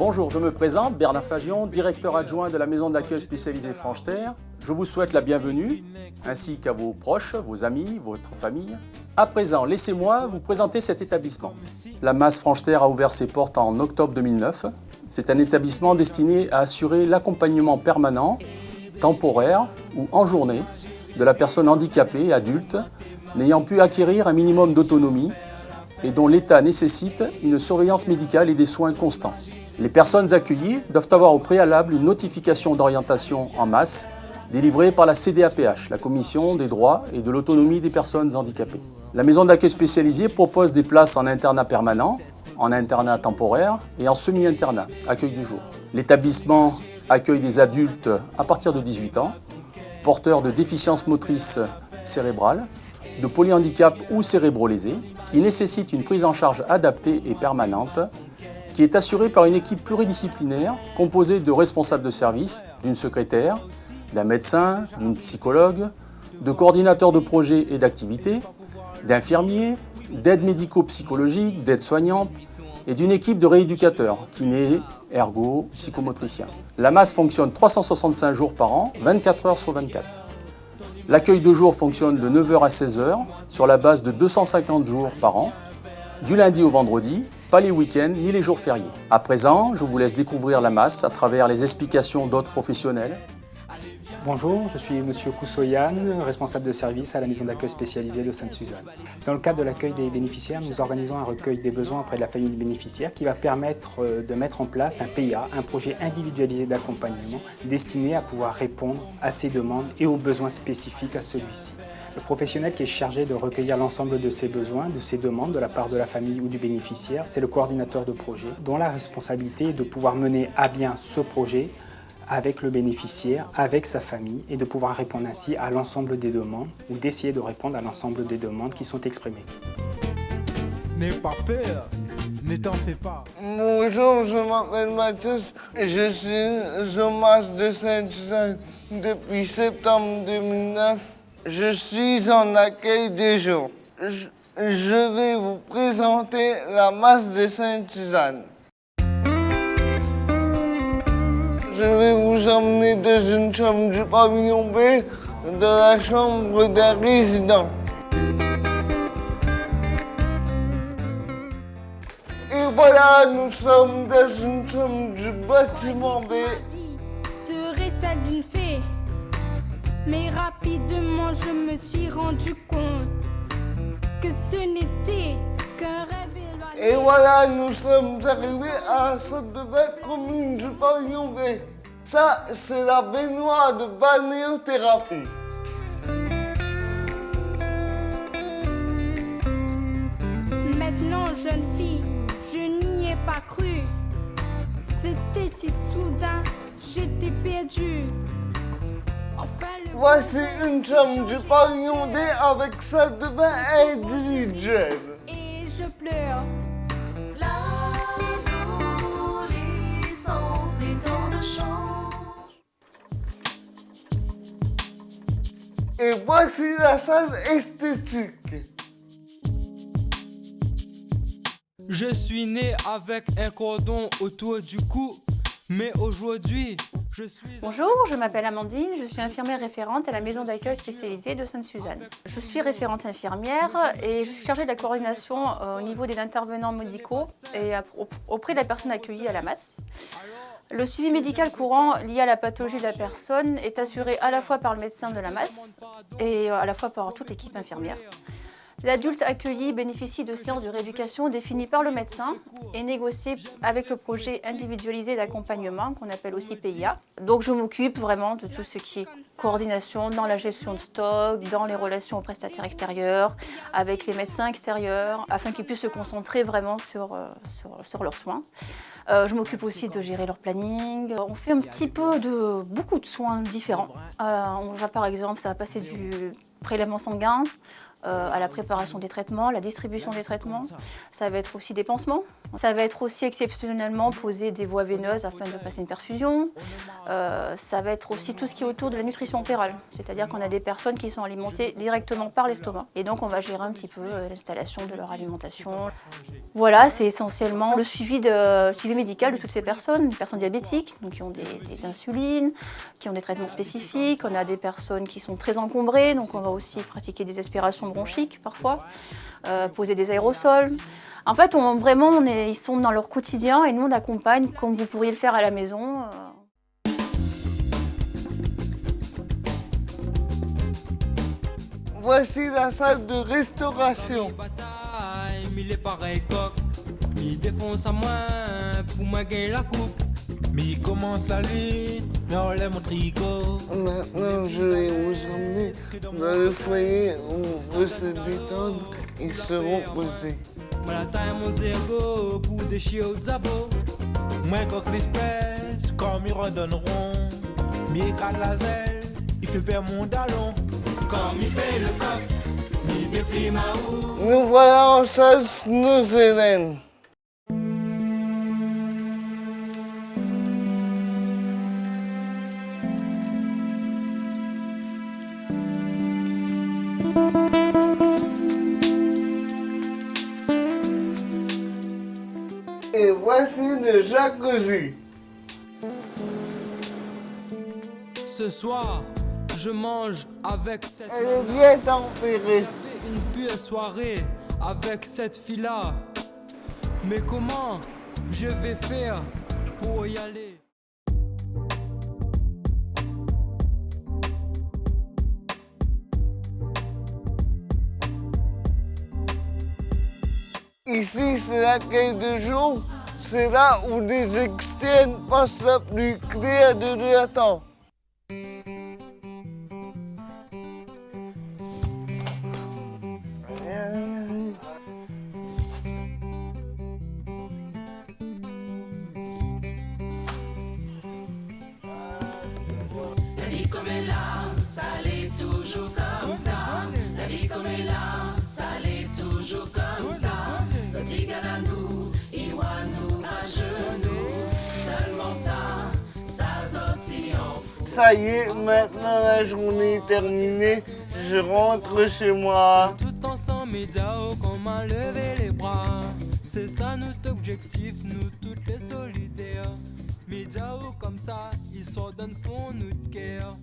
Bonjour, je me présente, Bernard Fagion, directeur adjoint de la maison d'accueil spécialisée Franche-Terre. Je vous souhaite la bienvenue, ainsi qu'à vos proches, vos amis, votre famille. À présent, laissez-moi vous présenter cet établissement. La MAS Franche-Terre a ouvert ses portes en octobre 2009. C'est un établissement destiné à assurer l'accompagnement permanent, temporaire ou en journée de la personne handicapée, adulte, n'ayant pu acquérir un minimum d'autonomie et dont l'état nécessite une surveillance médicale et des soins constants. Les personnes accueillies doivent avoir au préalable une notification d'orientation en masse délivrée par la CDAPH, la Commission des droits et de l'autonomie des personnes handicapées. La maison d'accueil spécialisée propose des places en internat permanent, en internat temporaire et en semi-internat, accueil de jour. L'établissement accueille des adultes à partir de 18 ans, porteurs de déficience motrice cérébrale, de polyhandicap ou cérébro-lésés, qui nécessitent une prise en charge adaptée et permanente, qui est assurée par une équipe pluridisciplinaire composée de responsables de service, d'une secrétaire, d'un médecin, d'une psychologue, de coordinateurs de projets et d'activités, d'infirmiers, d'aides médico-psychologiques, d'aides soignantes et d'une équipe de rééducateurs, kinés, ergo, psychomotriciens. La MAS fonctionne 365 jours par an, 24 heures sur 24. L'accueil de jour fonctionne de 9h à 16h sur la base de 250 jours par an, du lundi au vendredi, pas les week-ends ni les jours fériés. À présent, je vous laisse découvrir la MAS à travers les explications d'autres professionnels. Bonjour, je suis Monsieur Koussoyan, responsable de service à la maison d'accueil spécialisée de Sainte-Suzanne. Dans le cadre de l'accueil des bénéficiaires, nous organisons un recueil des besoins auprès de la famille du bénéficiaire qui va permettre de mettre en place un PIA, un projet individualisé d'accompagnement destiné à pouvoir répondre à ses demandes et aux besoins spécifiques à celui-ci. Le professionnel qui est chargé de recueillir l'ensemble de ces besoins, de ces demandes de la part de la famille ou du bénéficiaire, c'est le coordinateur de projet, dont la responsabilité est de pouvoir mener à bien ce projet avec le bénéficiaire, avec sa famille, et de pouvoir répondre ainsi à l'ensemble des demandes, ou d'essayer de répondre à l'ensemble des demandes qui sont exprimées. N'aie pas peur, ne t'en fais pas. Bonjour, je m'appelle Mathias, je suis au MAS de Sainte-Suzanne depuis septembre 2009. Je suis en accueil des jours. Je vais vous présenter la MAS de Sainte-Suzanne. Je vais vous emmener dans une chambre du pavillon B, dans la chambre d'un résident. Et voilà, nous sommes dans une chambre du bâtiment B. Serait celle d'une fée, mais rapidement je me suis rendu compte que ce n'était qu'un rêve éloigné. Et voilà, nous sommes arrivés à la salle de bain commune du pavillon B. Ça, c'est la baignoire de balnéothérapie. Maintenant, jeune fille, je n'y ai pas cru. C'était si soudain, j'étais perdue. Enfin, Voici une chambre du pavillon D avec salle de bain individuelle. Et je pleure. L'adolescence est en échange. Et voici la salle esthétique. Je suis né avec un cordon autour du cou, mais aujourd'hui, je suis... Bonjour, je m'appelle Amandine, je suis infirmière référente à la maison d'accueil spécialisée de Sainte-Suzanne. Je suis référente infirmière et je suis chargée de la coordination au niveau des intervenants médicaux et auprès de la personne accueillie à la MAS. Le suivi médical courant lié à la pathologie de la personne est assuré à la fois par le médecin de la MAS et à la fois par toute l'équipe infirmière. L'adulte accueilli bénéficie de séances de rééducation définies par le médecin et négociées avec le projet individualisé d'accompagnement qu'on appelle aussi PIA. Donc je m'occupe vraiment de tout ce qui est coordination dans la gestion de stock, dans les relations aux prestataires extérieurs, avec les médecins extérieurs, afin qu'ils puissent se concentrer vraiment sur leurs soins. Je m'occupe aussi de gérer leur planning. On fait un petit peu de beaucoup de soins différents. On va par exemple, ça va passer du prélèvement sanguin, à la préparation des traitements, la distribution des traitements. Ça va être aussi des pansements. Ça va être aussi exceptionnellement poser des voies veineuses afin de passer une perfusion. Ça va être aussi tout ce qui est autour de la nutrition entérale. C'est-à-dire qu'on a des personnes qui sont alimentées directement par l'estomac. Et donc on va gérer un petit peu l'installation de leur alimentation. Voilà, c'est essentiellement le suivi médical de toutes ces personnes. Des personnes diabétiques, donc qui ont des insulines, qui ont des traitements spécifiques. On a des personnes qui sont très encombrées, donc on va aussi pratiquer des aspirations bronchiques parfois, poser des aérosols. En fait, ils sont dans leur quotidien et nous on accompagne comme vous pourriez le faire à la maison. Voici la salle de restauration. Il est pareil coq, il défonce à moi pour moi gagner la coupe. Mais il commence la lutte, mais on lève mon tricot. Maintenant, je vais vous emmener dans le foyer où on peut se détendre. Ils seront posés. La taille mon zéro pour déchirer au zabo. Moi, coq l'express, comme ils redonneront. Mais il cadre la zèle, il fait perdre mon dallon. Comme il fait le coq, il déplie ma roue. Nous voilà en chasse, nos Hélènes. Et voici le jacuzzi. Ce soir, je mange avec cette... Elle est bien tempérée. Une pure soirée avec cette fille-là. Mais comment je vais faire pour y aller? Ici, c'est l'accueil de jour. C'est là où les externes passent la plus claire de leur temps. La vie comme elle a, ça l'est toujours comme ça. La vie comme elle a, ça l'est toujours comme ça. Zotigana nous, Iwanou à genoux. Seulement ça, ça zoti en fou. Ça y est, maintenant la journée est terminée. Je rentre chez moi. Tout ensemble, médiao, comment lever les bras. C'est ça notre objectif, nous toutes les solidaires. Médiao comme ça, ils s'en donnent fond notre cœur.